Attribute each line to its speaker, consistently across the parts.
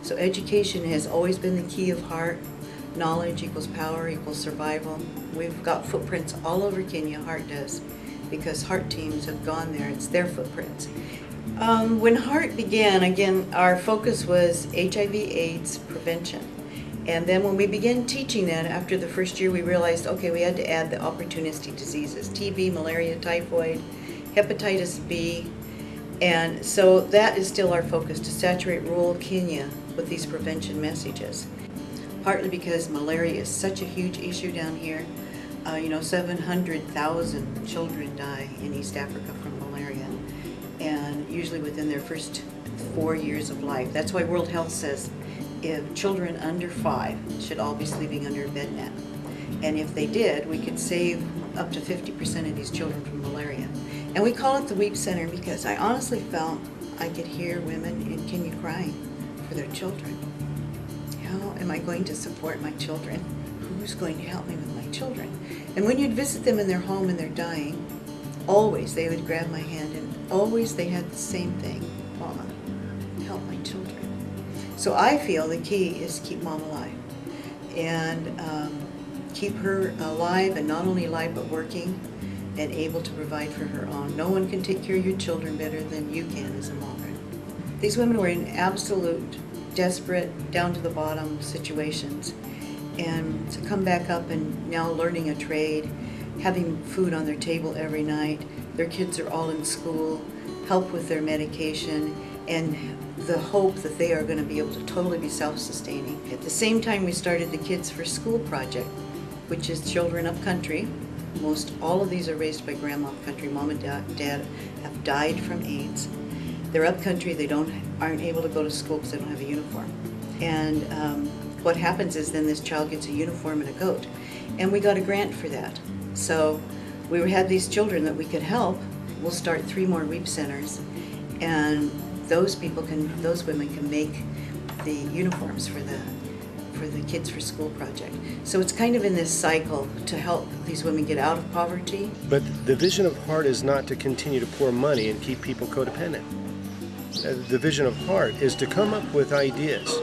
Speaker 1: So education has always been the key of HEART. Knowledge equals power equals survival. We've got footprints all over Kenya, HEART does, because HEART teams have gone there. It's their footprints. When HEART began, again, our focus was HIV/AIDS prevention. And then when we began teaching that, after the first year, we realized, okay, we had to add the opportunistic diseases, TB, malaria, typhoid, hepatitis B. And so that is still our focus, to saturate rural Kenya with these prevention messages. Partly because malaria is such a huge issue down here. 700,000 children die in East Africa from malaria, and usually within their first 4 years of life. That's why World Health says if children under 5 should all be sleeping under a bed net. And if they did, we could save up to 50% of these children from malaria. And we call it the Weep Center because I honestly felt I could hear women in Kenya crying for their children. How am I going to support my children? Who's going to help me with my children? And when you'd visit them in their home and they're dying, always they would grab my hand, and always they had the same thing: Mama, help my children. So I feel the key is keep Mom alive, and keep her alive, and not only alive but working and able to provide for her own. No one can take care of your children better than you can as a mom. These women were in absolute, desperate, down to the bottom situations, and to come back up and now learning a trade, having food on their table every night, their kids are all in school, help with their medication, and the hope that they are going to be able to totally be self-sustaining. At the same time, we started the Kids for School project, which is children up country. Most all of these are raised by grandma up country. Mom and dad have died from AIDS. They're up country, they aren't able to go to school because they don't have a uniform. And what happens is then this child gets a uniform and a goat. And we got a grant for that. So we had these children that we could help. We'll start 3 more Weep Centers, and those women can make the uniforms for the Kids for School project. So it's kind of in this cycle to help these women get out of poverty.
Speaker 2: But the vision of HEART is not to continue to pour money and keep people codependent. The vision of HEART is to come up with ideas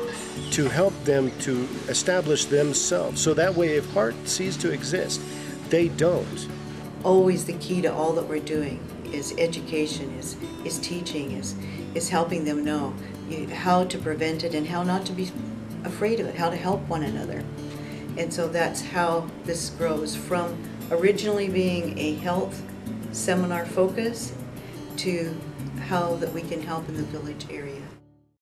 Speaker 2: to help them to establish themselves. So that way, if HEART ceases to exist, they don't.
Speaker 1: Always the key to all that we're doing is education, is teaching, is helping them know how to prevent it and how not to be afraid of it, how to help one another. And so that's how this grows, from originally being a health seminar focus to how that we can help in the village area.